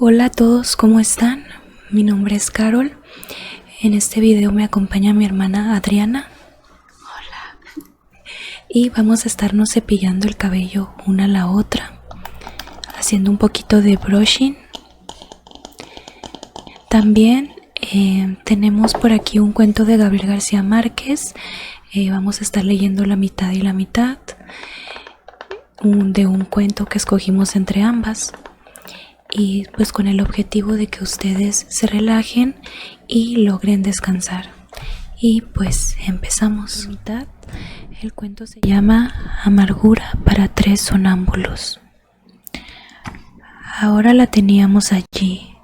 Hola a todos, ¿cómo están? Mi nombre es Carol. En este video me acompaña mi hermana Adriana. Hola. Y vamos a estarnos cepillando el cabello una a la otra, haciendo un poquito de brushing. También tenemos por aquí un cuento de Gabriel García Márquez. Vamos a estar leyendo la mitad y la mitad de un cuento que escogimos entre ambas. Y pues con el objetivo de que ustedes se relajen y logren descansar. Y pues empezamos. El cuento se llama Amargura para tres sonámbulos. Ahora la teníamos allí,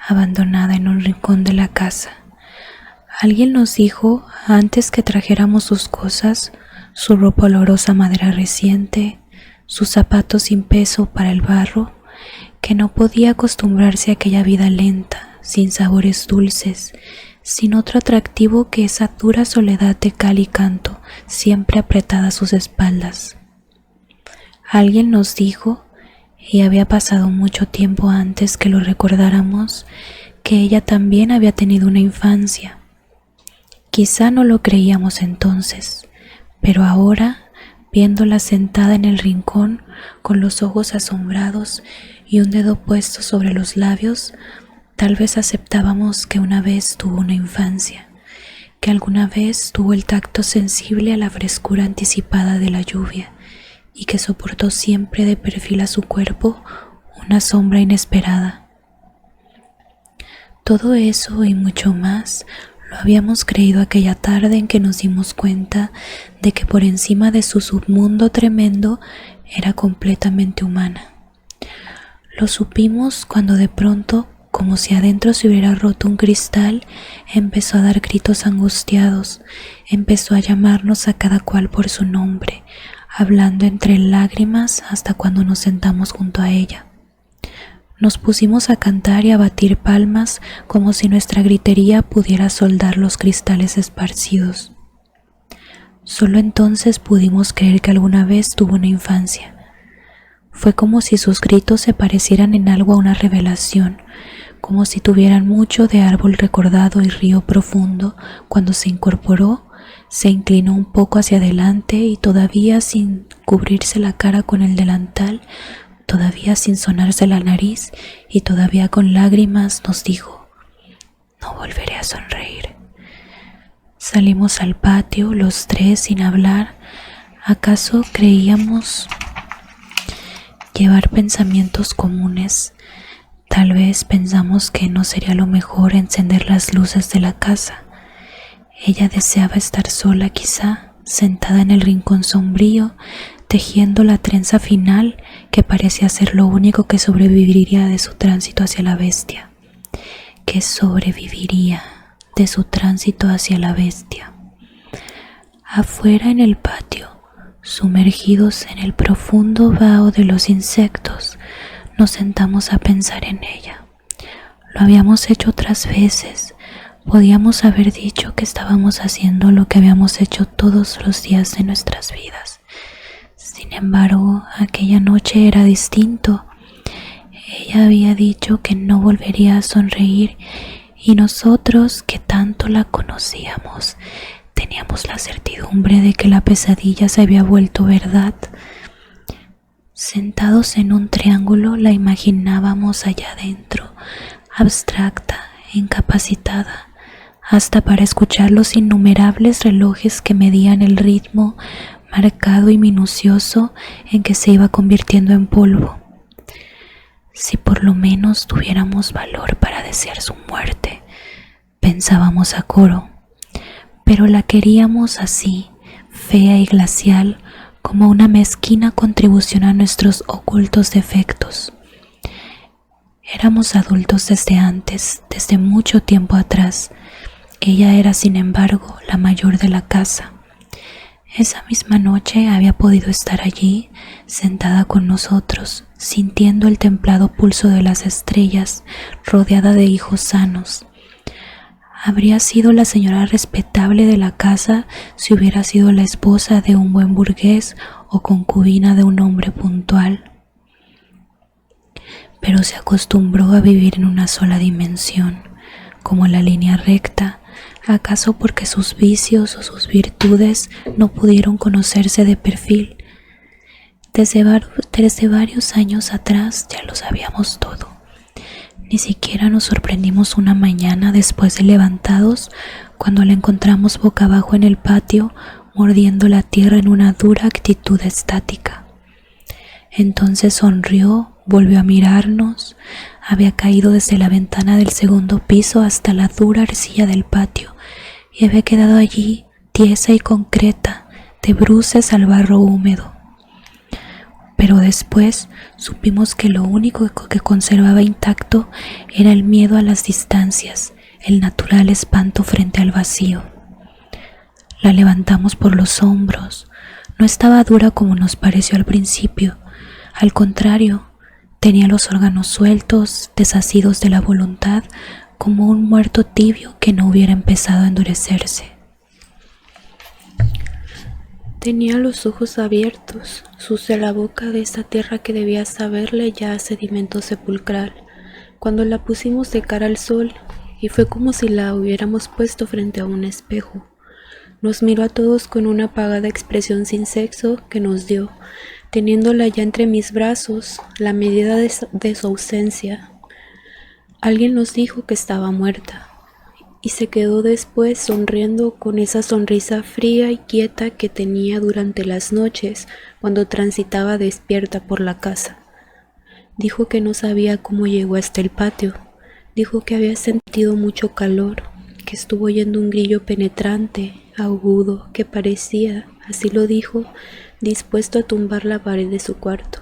abandonada en un rincón de la casa. Alguien nos dijo antes que trajéramos sus cosas, su ropa olorosa a madera reciente, sus zapatos sin peso para el barro, que no podía acostumbrarse a aquella vida lenta, sin sabores dulces, sin otro atractivo que esa dura soledad de cal y canto, siempre apretada a sus espaldas. Alguien nos dijo, y había pasado mucho tiempo antes que lo recordáramos, que ella también había tenido una infancia. Quizá no lo creíamos entonces, pero ahora, viéndola sentada en el rincón, con los ojos asombrados y un dedo puesto sobre los labios, tal vez aceptábamos que una vez tuvo una infancia, que alguna vez tuvo el tacto sensible a la frescura anticipada de la lluvia y que soportó siempre de perfil a su cuerpo una sombra inesperada. Todo eso y mucho más lo habíamos creído aquella tarde en que nos dimos cuenta de que por encima de su submundo tremendo era completamente humana. Lo supimos cuando de pronto, como si adentro se hubiera roto un cristal, empezó a dar gritos angustiados, empezó a llamarnos a cada cual por su nombre, hablando entre lágrimas hasta cuando nos sentamos junto a ella. Nos pusimos a cantar y a batir palmas como si nuestra gritería pudiera soldar los cristales esparcidos. Solo entonces pudimos creer que alguna vez tuvo una infancia. Fue como si sus gritos se parecieran en algo a una revelación, como si tuvieran mucho de árbol recordado y río profundo. Cuando se incorporó, se inclinó un poco hacia adelante y todavía sin cubrirse la cara con el delantal, todavía sin sonarse la nariz y todavía con lágrimas nos dijo: «No volveré a sonreír». Salimos al patio los tres sin hablar. ¿Acaso creíamos llevar pensamientos comunes? Tal vez pensamos que no sería lo mejor encender las luces de la casa. Ella deseaba estar sola, quizá, sentada en el rincón sombrío, tejiendo la trenza final que parecía ser lo único que sobreviviría de su tránsito hacia la bestia. Que sobreviviría de su tránsito hacia la bestia. Afuera en el patio, sumergidos en el profundo vaho de los insectos, nos sentamos a pensar en ella. Lo habíamos hecho otras veces. Podíamos haber dicho que estábamos haciendo lo que habíamos hecho todos los días de nuestras vidas. Sin embargo, aquella noche era distinto. Ella había dicho que no volvería a sonreír y nosotros, que tanto la conocíamos, teníamos la certidumbre de que la pesadilla se había vuelto verdad. Sentados en un triángulo, la imaginábamos allá adentro, abstracta, incapacitada, hasta para escuchar los innumerables relojes que medían el ritmo marcado y minucioso en que se iba convirtiendo en polvo. Si por lo menos tuviéramos valor para desear su muerte, pensábamos a coro, pero la queríamos así, fea y glacial, como una mezquina contribución a nuestros ocultos defectos. Éramos adultos desde antes, desde mucho tiempo atrás. Ella era, sin embargo, la mayor de la casa. Esa misma noche había podido estar allí, sentada con nosotros, sintiendo el templado pulso de las estrellas, rodeada de hijos sanos. Habría sido la señora respetable de la casa si hubiera sido la esposa de un buen burgués o concubina de un hombre puntual. pero se acostumbró a vivir en una sola dimensión, como la línea recta, acaso porque sus vicios o sus virtudes no pudieron conocerse de perfil. Desde varios años atrás ya lo sabíamos todo. Ni siquiera nos sorprendimos una mañana después de levantados cuando la encontramos boca abajo en el patio, mordiendo la tierra en una dura actitud estática. Entonces sonrió, volvió a mirarnos, había caído desde la ventana del segundo piso hasta la dura arcilla del patio y había quedado allí, tiesa y concreta, de bruces al barro húmedo. Pero después supimos que lo único que conservaba intacto era el miedo a las distancias, el natural espanto frente al vacío. La levantamos por los hombros. No estaba dura como nos pareció al principio. Al contrario, tenía los órganos sueltos, desasidos de la voluntad, como un muerto tibio que no hubiera empezado a endurecerse. Tenía los ojos abiertos, sucia la boca de esa tierra que debía saberle ya a sedimento sepulcral, cuando la pusimos de cara al sol, y fue como si la hubiéramos puesto frente a un espejo. Nos miró a todos con una apagada expresión sin sexo que nos dio, teniéndola ya entre mis brazos, la medida de su ausencia. Alguien nos dijo que estaba muerta, y se quedó después sonriendo con esa sonrisa fría y quieta que tenía durante las noches cuando transitaba despierta por la casa. Dijo que no sabía cómo llegó hasta el patio, dijo que había sentido mucho calor, que estuvo oyendo un grillo penetrante, agudo, que parecía, así lo dijo, dispuesto a tumbar la pared de su cuarto,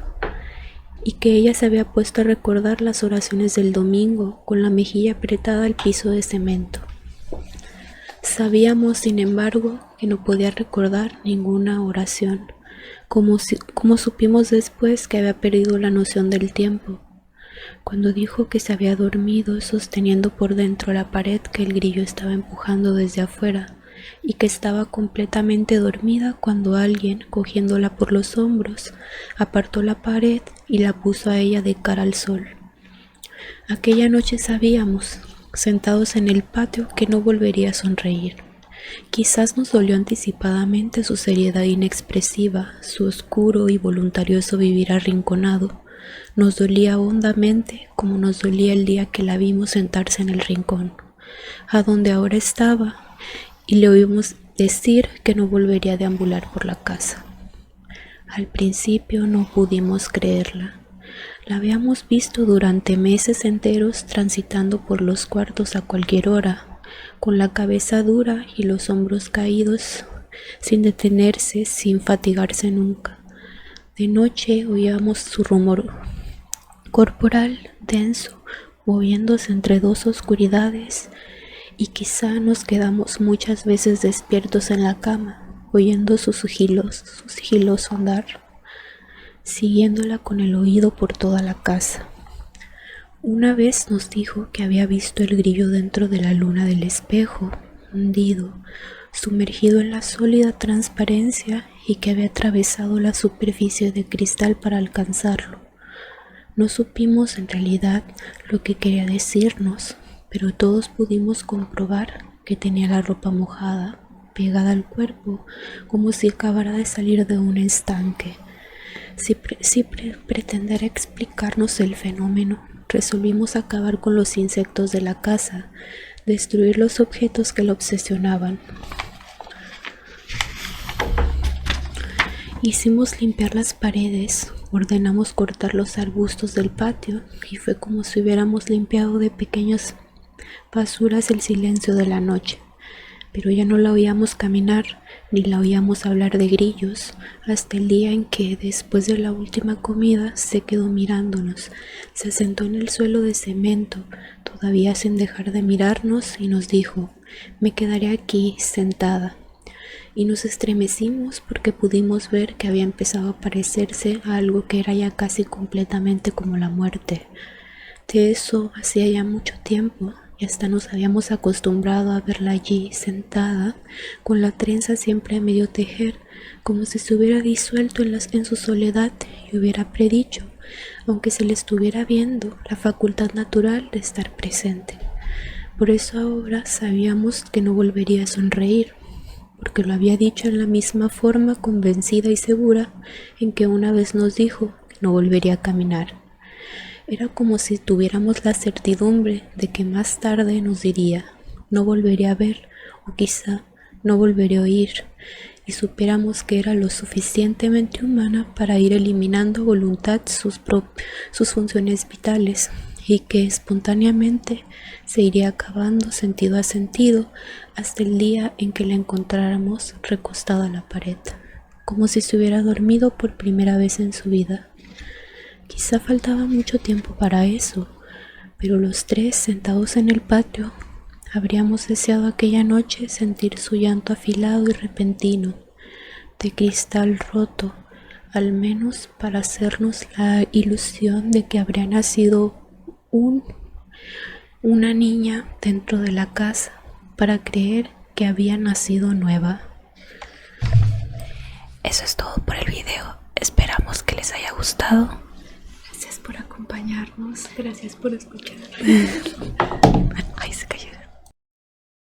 y que ella se había puesto a recordar las oraciones del domingo con la mejilla apretada al piso de cemento. Sabíamos, sin embargo, que no podía recordar ninguna oración, como supimos después que había perdido la noción del tiempo, cuando dijo que se había dormido sosteniendo por dentro la pared que el grillo estaba empujando desde afuera, y que estaba completamente dormida cuando alguien, cogiéndola por los hombros, apartó la pared y la puso a ella de cara al sol. Aquella noche sabíamos, sentados en el patio, que no volvería a sonreír. Quizás nos dolió anticipadamente su seriedad inexpresiva, su oscuro y voluntarioso vivir arrinconado. Nos dolía hondamente como nos dolía el día que la vimos sentarse en el rincón, a donde ahora estaba, y le oímos decir que no volvería a deambular por la casa. Al principio no pudimos creerla. La habíamos visto durante meses enteros transitando por los cuartos a cualquier hora, con la cabeza dura y los hombros caídos, sin detenerse, sin fatigarse nunca. De noche oíamos su rumor corporal denso, moviéndose entre dos oscuridades, y quizá nos quedamos muchas veces despiertos en la cama, oyendo su sigiloso andar, siguiéndola con el oído por toda la casa. Una vez nos dijo que había visto el grillo dentro de la luna del espejo, hundido, sumergido en la sólida transparencia, y que había atravesado la superficie de cristal para alcanzarlo. No supimos en realidad lo que quería decirnos, pero todos pudimos comprobar que tenía la ropa mojada, pegada al cuerpo, como si acabara de salir de un estanque. Si pretender explicarnos el fenómeno, resolvimos acabar con los insectos de la casa, destruir los objetos que lo obsesionaban. Hicimos limpiar las paredes, ordenamos cortar los arbustos del patio, y fue como si hubiéramos limpiado de pequeñas basuras el silencio de la noche. Pero ya no la oíamos caminar, ni la oíamos hablar de grillos, hasta el día en que, después de la última comida, se quedó mirándonos, se sentó en el suelo de cemento, todavía sin dejar de mirarnos, y nos dijo: «Me quedaré aquí, sentada». Y nos estremecimos porque pudimos ver que había empezado a parecerse a algo que era ya casi completamente como la muerte. De eso hacía ya mucho tiempo, y hasta nos habíamos acostumbrado a verla allí, sentada, con la trenza siempre a medio tejer, como si se hubiera disuelto en su soledad y hubiera predicho aunque se le estuviera viendo la facultad natural de estar presente. Por eso ahora sabíamos que no volvería a sonreír, porque lo había dicho en la misma forma convencida y segura en que una vez nos dijo que no volvería a caminar. Era como si tuviéramos la certidumbre de que más tarde nos diría, no volveré a ver, o quizá no volveré a oír, y supiéramos que era lo suficientemente humana para ir eliminando a voluntad sus funciones vitales, y que espontáneamente se iría acabando sentido a sentido hasta el día en que la encontráramos recostada a la pared, como si se hubiera dormido por primera vez en su vida. Quizá faltaba mucho tiempo para eso, pero los tres sentados en el patio habríamos deseado aquella noche sentir su llanto afilado y repentino, de cristal roto, al menos para hacernos la ilusión de que habría nacido una niña dentro de la casa, para creer que había nacido nueva. Eso es todo por el video. Esperamos que les haya gustado. Gracias por acompañarnos, gracias por escuchar.